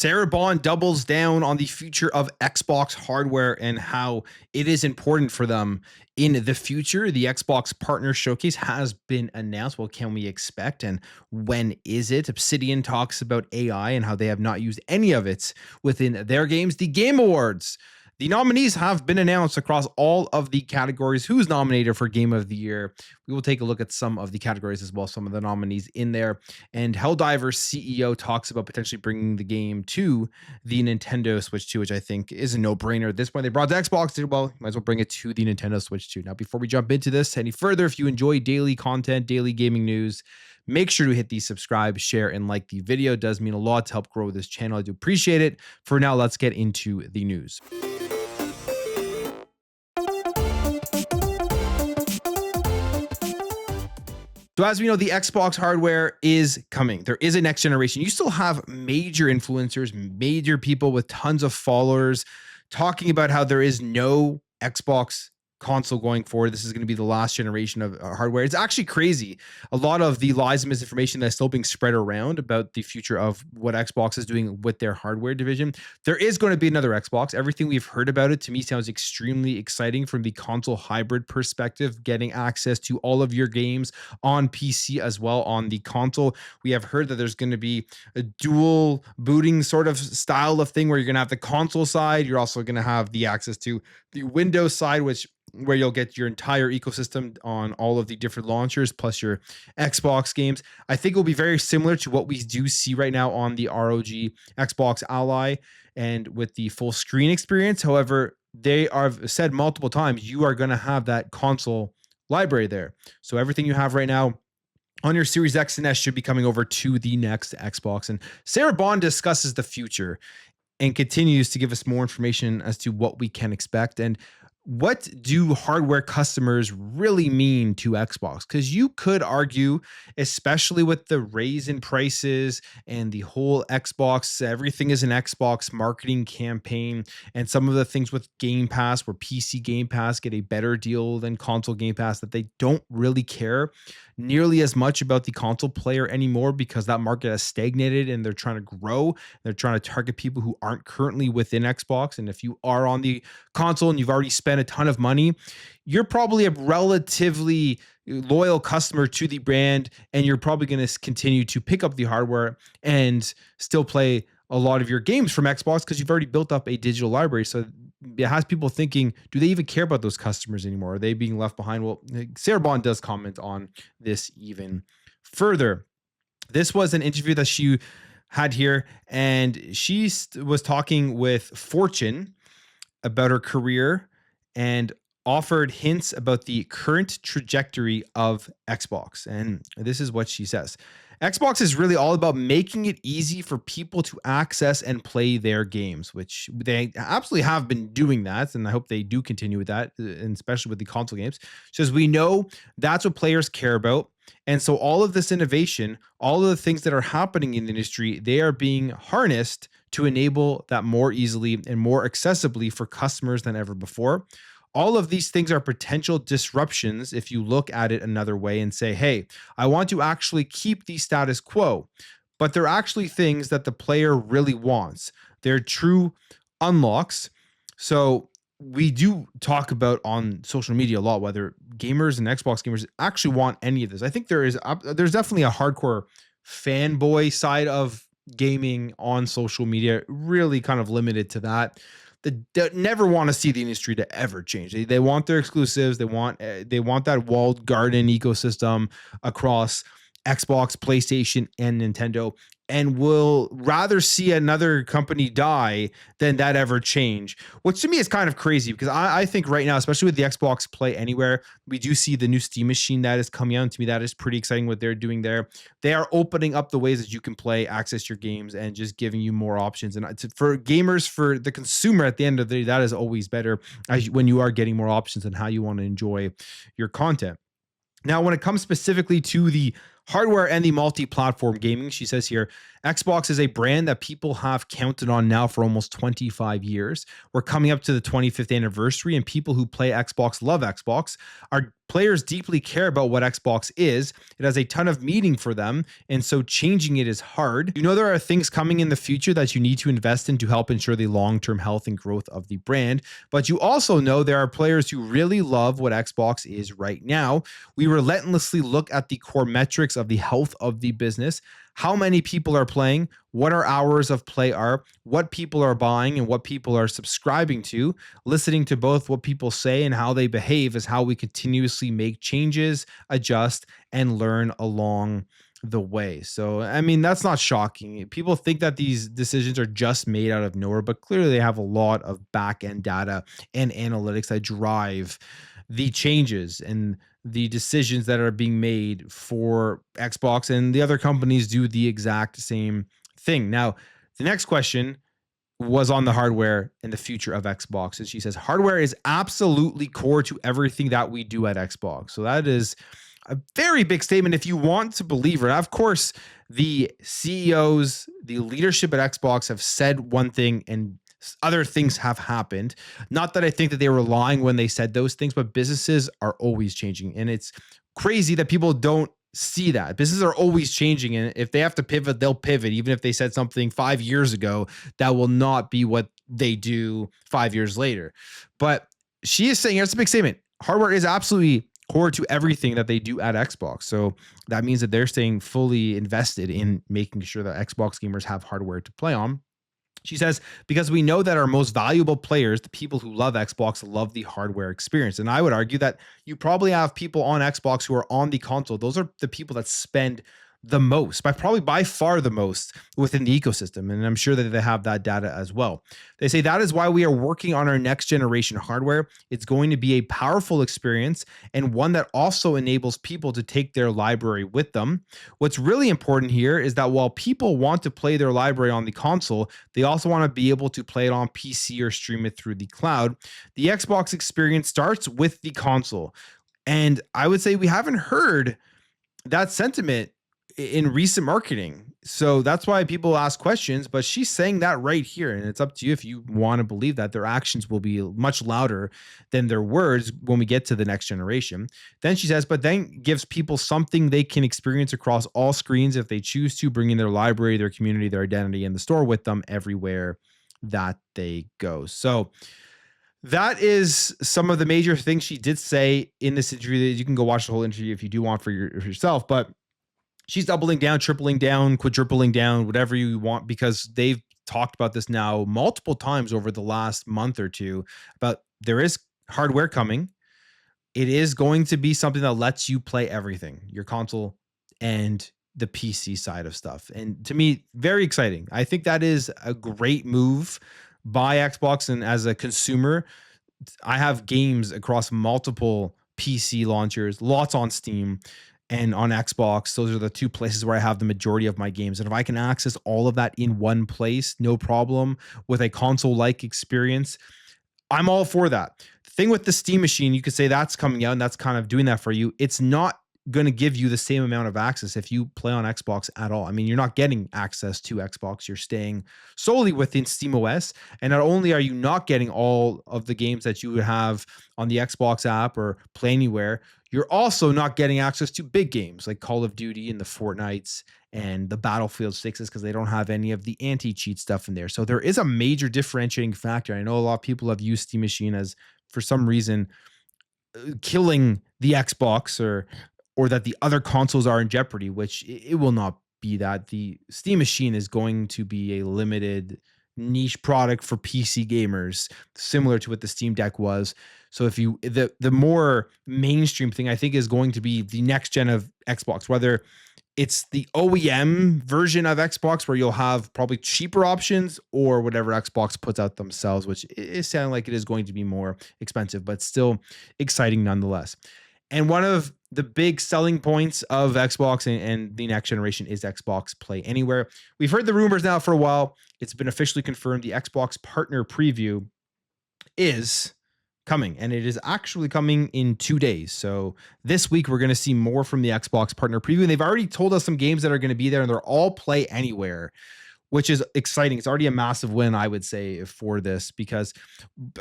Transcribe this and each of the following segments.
Sarah Bond doubles down on the future of Xbox hardware and how it is important for them in the future. The Xbox Partner Showcase has been announced. What can we expect and when is it? Obsidian talks about AI and how they have not used any of it within their games. The Game Awards. The nominees have been announced across all of the categories. Who's nominated for Game of the Year? We will take a look at some of the categories as well, some of the nominees in there. And Helldivers CEO talks about potentially bringing the game to the Nintendo Switch 2, which I think is a no-brainer at this point. They brought the Xbox to, well, might as well bring it to the Nintendo Switch 2. Now, before we jump into this any further, if you enjoy daily content, daily gaming news, make sure to hit the subscribe, share, and like the video. It does mean a lot to help grow this channel. I do appreciate it. For now, let's get into the news. So as we know, the Xbox hardware is coming. There is a next generation. You still have major influencers, major people with tons of followers talking about how there is no Xbox console going forward. This is going to be the last generation of hardware. It's actually crazy. A lot of the lies and misinformation that's still being spread around about the future of what Xbox is doing with their hardware division. There is going to be another Xbox. Everything we've heard about it to me sounds extremely exciting from the console hybrid perspective, getting access to all of your games on PC as well on the console. We have heard that there's going to be a dual booting sort of style of thing where you're going to have the console side. You're also going to have the access to the Windows side, where you'll get your entire ecosystem on all of the different launchers plus your Xbox games. I think it will be very similar to what we do see right now on the ROG Xbox Ally and with the full screen experience. However, they have said multiple times, you are going to have that console library there. So everything you have right now on your Series X and S should be coming over to the next Xbox. And Sarah Bond discusses the future and continues to give us more information as to what we can expect. And what do hardware customers really mean to Xbox? Because you could argue, especially with the raise in prices and the whole Xbox, everything is an Xbox marketing campaign, and some of the things with Game Pass, where PC Game Pass get a better deal than console Game Pass, that they don't really care nearly as much about the console player anymore because that market has stagnated and they're trying to grow. They're trying to target people who aren't currently within Xbox. And if you are on the console and you've already spent a ton of money, you're probably a relatively loyal customer to the brand, and you're probably going to continue to pick up the hardware and still play a lot of your games from Xbox because you've already built up a digital library. So it has people thinking, do they even care about those customers anymore? Are they being left behind? Well, Sarah Bond does comment on this even further. This was an interview that she had here, and she was talking with Fortune about her career and offered hints about the current trajectory of Xbox. And this is what she says. Xbox is really all about making it easy for people to access and play their games, which they absolutely have been doing that. And I hope they do continue with that, and especially with the console games. She says, we know that's what players care about. And so all of this innovation, all of the things that are happening in the industry, they are being harnessed to enable that more easily and more accessibly for customers than ever before. All of these things are potential disruptions if you look at it another way and say, hey, I want to actually keep the status quo, but they're actually things that the player really wants. They're true unlocks. So we do talk about on social media a lot, whether gamers and Xbox gamers actually want any of this. I think there's definitely a hardcore fanboy side of gaming on social media, really kind of limited to that. They never want to see the industry to ever change. They want their exclusives. They want that walled garden ecosystem across Xbox, PlayStation, and Nintendo, and will rather see another company die than that ever change, which to me is kind of crazy because I think right now, especially with the Xbox Play Anywhere, we do see the new Steam machine that is coming out. And to me, that is pretty exciting what they're doing there. They are opening up the ways that you can play, access your games, and just giving you more options. And for gamers, for the consumer, at the end of the day, that is always better when you are getting more options and how you want to enjoy your content. Now, when it comes specifically to the hardware and the multi-platform gaming, she says here, Xbox is a brand that people have counted on now for almost 25 years. We're coming up to the 25th anniversary, and people who play Xbox love Xbox. Our players deeply care about what Xbox is. It has a ton of meaning for them, and so changing it is hard. You know, there are things coming in the future that you need to invest in to help ensure the long-term health and growth of the brand, but you also know there are players who really love what Xbox is right now. We relentlessly look at the core metrics of the health of the business, how many people are playing, what our hours of play are, what people are buying, and what people are subscribing to. Listening to both what people say and how they behave is how we continuously make changes, adjust, and learn along the way. So, I mean, that's not shocking. People think that these decisions are just made out of nowhere, but clearly they have a lot of back end data and analytics that drive the changes and the decisions that are being made for Xbox, and the other companies do the exact same thing. Now, the next question was on the hardware and the future of Xbox. And she says, hardware is absolutely core to everything that we do at Xbox. So that is a very big statement if you want to believe her. Of course, the CEOs, the leadership at Xbox have said one thing and other things have happened. Not that I think that they were lying when they said those things, but businesses are always changing. And it's crazy that people don't see that. Businesses are always changing. And if they have to pivot, they'll pivot. Even if they said something 5 years ago, that will not be what they do 5 years later. But she is saying, it's a big statement. Hardware is absolutely core to everything that they do at Xbox. So that means that they're staying fully invested in making sure that Xbox gamers have hardware to play on. She says, because we know that our most valuable players, the people who love Xbox, love the hardware experience. And I would argue that you probably have people on Xbox who are on the console. Those are the people that spend the most, by far the most within the ecosystem. And I'm sure that they have that data as well. They say that is why we are working on our next generation hardware. It's going to be a powerful experience and one that also enables people to take their library with them. What's really important here is that while people want to play their library on the console, they also want to be able to play it on PC or stream it through the cloud. The Xbox experience starts with the console. And I would say we haven't heard that sentiment in recent marketing. So that's why people ask questions, but she's saying that right here. And it's up to you if you want to believe that their actions will be much louder than their words when we get to the next generation. Then she says, but then gives people something they can experience across all screens if they choose to, bring in their library, their community, their identity, and the store with them everywhere that they go. So that is some of the major things she did say in this interview. You can go watch the whole interview if you do want for yourself, but she's doubling down, tripling down, quadrupling down, whatever you want, because they've talked about this now multiple times over the last month or two about there is hardware coming. It is going to be something that lets you play everything, your console and the PC side of stuff. And to me, very exciting. I think that is a great move by Xbox. And as a consumer, I have games across multiple PC launchers, lots on Steam and on Xbox. Those are the two places where I have the majority of my games. And if I can access all of that in one place, no problem, with a console-like experience, I'm all for that. The thing with the Steam machine, you could say that's coming out and that's kind of doing that for you. It's not going to give you the same amount of access if you play on Xbox at all. I mean, you're not getting access to Xbox. You're staying solely within SteamOS. And not only are you not getting all of the games that you would have on the Xbox app or Play Anywhere, you're also not getting access to big games like Call of Duty and the Fortnites and the Battlefield 6s because they don't have any of the anti-cheat stuff in there. So there is a major differentiating factor. I know a lot of people have used Steam Machine as, for some reason, killing the Xbox or that the other consoles are in jeopardy, which it will not be that. The Steam Machine is going to be a limited niche product for PC gamers, similar to what the Steam Deck was. So if you, the more mainstream thing, I think, is going to be the next gen of Xbox, whether it's the OEM version of Xbox where you'll have probably cheaper options, or whatever Xbox puts out themselves, which is sounding like it is going to be more expensive, but still exciting nonetheless. And one of the big selling points of Xbox and the next generation is Xbox Play Anywhere. We've heard the rumors now for a while. It's been officially confirmed. The Xbox Partner Preview is coming, and it is actually coming in 2 days. So this week we're going to see more from the Xbox partner preview. And they've already told us some games that are going to be there, and they're all play anywhere, which is exciting. It's already a massive win, I would say, for this, because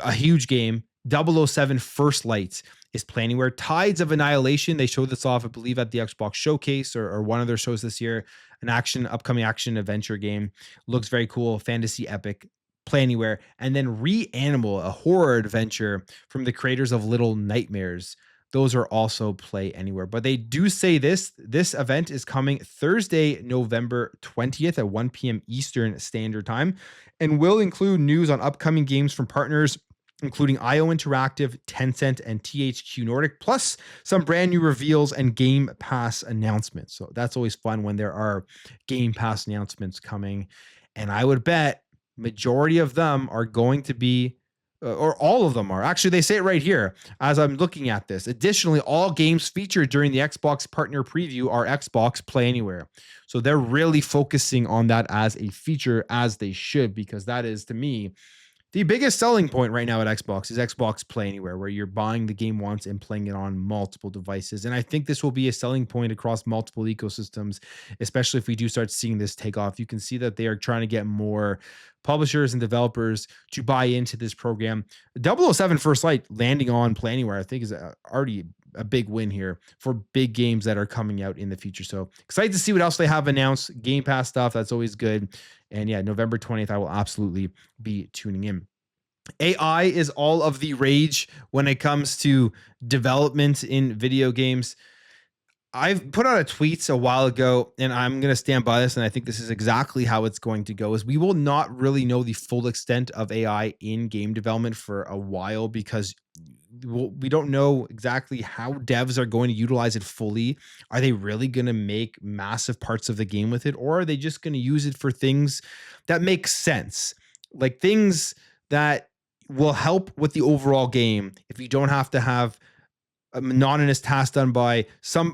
a huge game, 007 First Light is Play Anywhere. Tides of Annihilation, they showed this off, I believe, at the Xbox Showcase or one of their shows this year. An upcoming action adventure game. Looks very cool. Fantasy epic. Play Anywhere. And then Reanimal, a horror adventure from the creators of Little Nightmares. Those are also Play Anywhere. But they do say this event is coming Thursday, November 20th at 1 p.m. Eastern Standard Time, and will include news on upcoming games from partners including IO Interactive, Tencent, and THQ Nordic, plus some brand new reveals and Game Pass announcements. So that's always fun when there are Game Pass announcements coming. And I would bet majority of them are going to be or all of them are. Actually, they say it right here as I'm looking at this. Additionally, all games featured during the Xbox partner preview are Xbox Play Anywhere. So they're really focusing on that as a feature, as they should, because that is, to me, the biggest selling point right now at Xbox is Xbox Play Anywhere, where you're buying the game once and playing it on multiple devices. And I think this will be a selling point across multiple ecosystems, especially if we do start seeing this take off. You can see that they are trying to get more publishers and developers to buy into this program. 007 First Light landing on Play Anywhere, I think, is already a big win here for big games that are coming out in the future. So excited to see what else they have announced. Game Pass stuff, that's always good. And yeah, November 20th, I will absolutely be tuning in. AI is all of the rage when it comes to development in video games. I've put out a tweet a while ago, and I'm going to stand by this, and I think this is exactly how it's going to go, is we will not really know the full extent of AI in game development for a while, because we don't know exactly how devs are going to utilize it fully. Are they really going to make massive parts of the game with it, or are they just going to use it for things that make sense? Like things that will help with the overall game if you don't have to have a monotonous task done by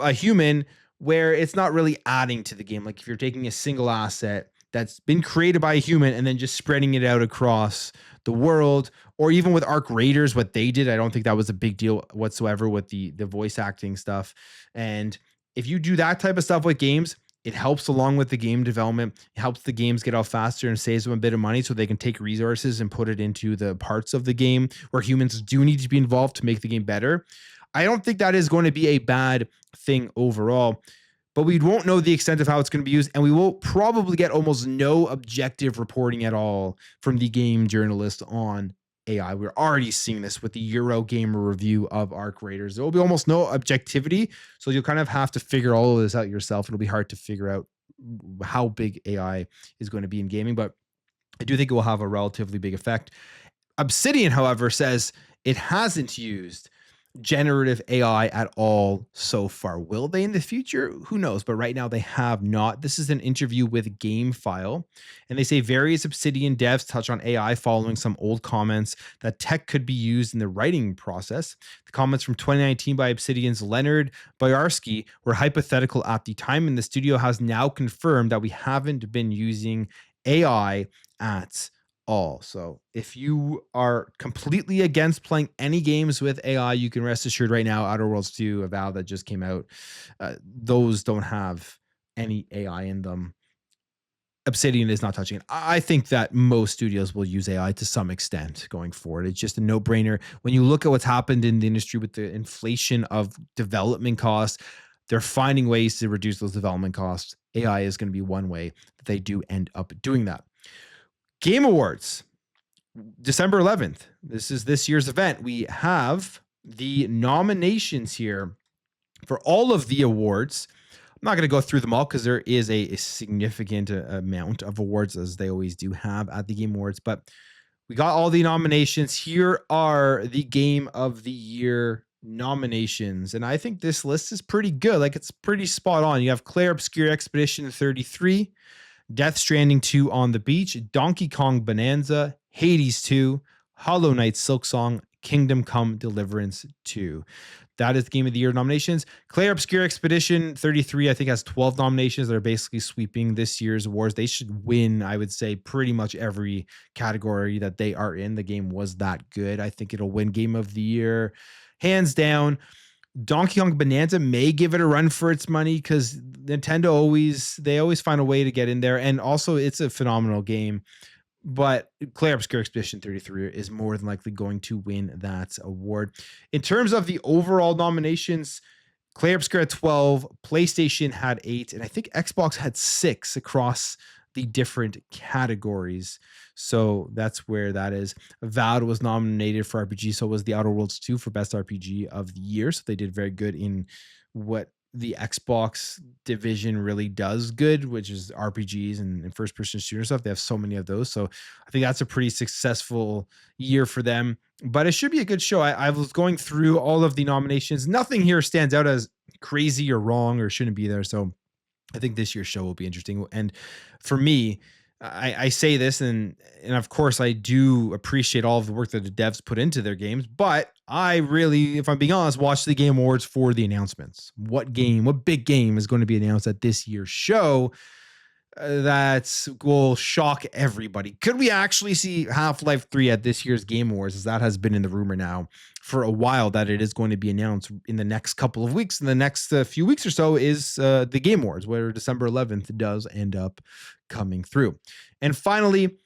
a human where it's not really adding to the game. Like if you're taking a single asset that's been created by a human and then just spreading it out across the world, or even with Arc Raiders, what they did, I don't think that was a big deal whatsoever with the voice acting stuff. And if you do that type of stuff with games, it helps along with the game development. It helps the games get out faster and saves them a bit of money so they can take resources and put it into the parts of the game where humans do need to be involved to make the game better. I don't think that is going to be a bad thing overall, but we won't know the extent of how it's going to be used, and we will probably get almost no objective reporting at all from the game journalist on AI. We're already seeing this with the Eurogamer review of Arc Raiders. There will be almost no objectivity, so you'll kind of have to figure all of this out yourself. It'll be hard to figure out how big AI is going to be in gaming, but I do think it will have a relatively big effect. Obsidian, however, says it hasn't used generative AI at all so far. Will they in the future? Who knows? But right now they have not. This is an interview with GameFile, and they say various Obsidian devs touch on AI following some old comments that tech could be used in the writing process. The comments from 2019 by Obsidian's Leonard Boyarsky were hypothetical at the time, and the studio has now confirmed that we haven't been using AI at all. So if you are completely against playing any games with AI, you can rest assured right now, Outer Worlds 2, a Valve that just came out, those don't have any AI in them. Obsidian is not touching it. I think that most studios will use AI to some extent going forward. It's just a no-brainer. When you look at what's happened in the industry with the inflation of development costs, they're finding ways to reduce those development costs. AI is going to be one way that they do end up doing that. Game Awards, December 11th. This is this year's event. We have the nominations here for all of the awards. I'm not going to go through them all because there is a significant amount of awards, as they always do have at the Game Awards. But we got all the nominations. Here are the Game of the Year nominations. And I think this list is pretty good. Like, it's pretty spot on. You have Claire Obscure Expedition 33, Death Stranding 2 on the Beach, Donkey Kong Bonanza, Hades 2, Hollow Knight Silksong, Kingdom Come Deliverance 2. that is the Game of the Year nominations. Claire Obscure Expedition 33, I think, has 12 nominations that are basically sweeping this year's awards. They should win, I would say, pretty much every category that they are in. The game was that good. I think it'll win Game of the Year hands down. Donkey Kong Bonanza may give it a run for its money because Nintendo always find a way to get in there. And also, it's a phenomenal game. But Claire Obscure Expedition 33 is more than likely going to win that award. In terms of the overall nominations, Claire Obscure had 12, PlayStation had 8, and I think Xbox had 6 across the different categories. So that's where that is. Valve was nominated for RPG, so was The Outer Worlds 2 for Best RPG of the Year. So they did very good in what the Xbox division really does good, which is RPGs and first-person shooter stuff. They have so many of those. So I think that's a pretty successful year for them. But it should be a good show. I was going through all of the nominations. Nothing here stands out as crazy or wrong or shouldn't be there. So I think this year's show will be interesting. And for me, I say this, and of course I do appreciate all of the work that the devs put into their games, but I really, if I'm being honest, watch the Game Awards for the announcements. What big game is going to be announced at this year's show that will shock everybody? Could we actually see Half-Life 3 at this year's Game Awards, as that has been in the rumor now for a while that it is going to be announced in the next couple of weeks? In the next few weeks or so is the Game Awards, where December 11th does end up coming through. And finally,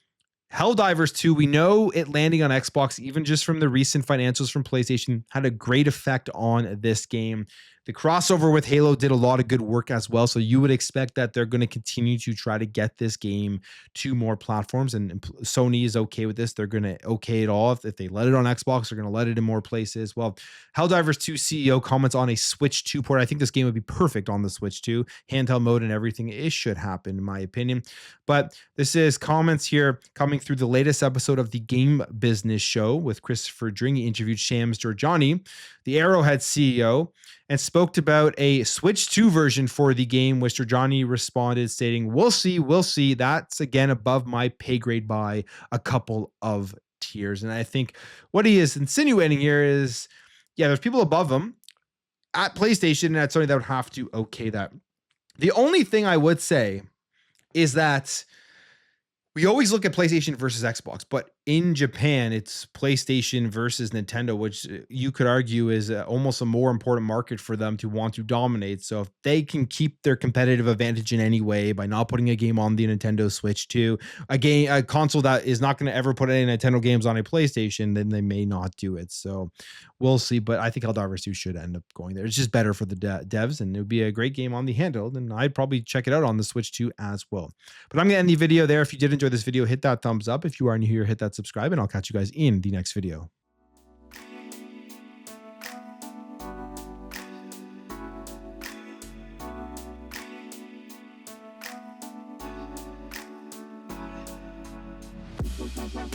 Helldivers 2, we know it landing on Xbox, even just from the recent financials from PlayStation, had a great effect on this game. The crossover with Halo did a lot of good work as well, so you would expect that they're going to continue to try to get this game to more platforms, and Sony is okay with this. They're going to okay it all. If they let it on Xbox, they're going to let it in more places. Well, Helldivers 2 CEO comments on a Switch 2 port. I think this game would be perfect on the Switch 2, handheld mode and everything. It should happen, in my opinion. But this is comments here coming through the latest episode of the Game Business Show with Christopher Dring. He interviewed Shams Georgiani, the Arrowhead CEO, and spoke about a Switch 2 version for the game, which Georgiani responded stating, we'll see. That's, again, above my pay grade by a couple of tiers. And I think what he is insinuating here is, yeah, there's people above him at PlayStation and at Sony that would have to okay that. The only thing I would say is that we always look at PlayStation versus Xbox, but in Japan, it's PlayStation versus Nintendo, which you could argue is almost a more important market for them to want to dominate. So if they can keep their competitive advantage in any way by not putting a game on the Nintendo Switch 2, a console that is not going to ever put any Nintendo games on a PlayStation, then they may not do it. So we'll see. But I think Helldivers 2 should end up going there. It's just better for the devs, and it would be a great game on the handheld, and I'd probably check it out on the Switch 2 as well. But I'm going to end the video there. If you did enjoy this video, hit that thumbs up. If you are new here, hit that subscribe, and I'll catch you guys in the next video. Bye.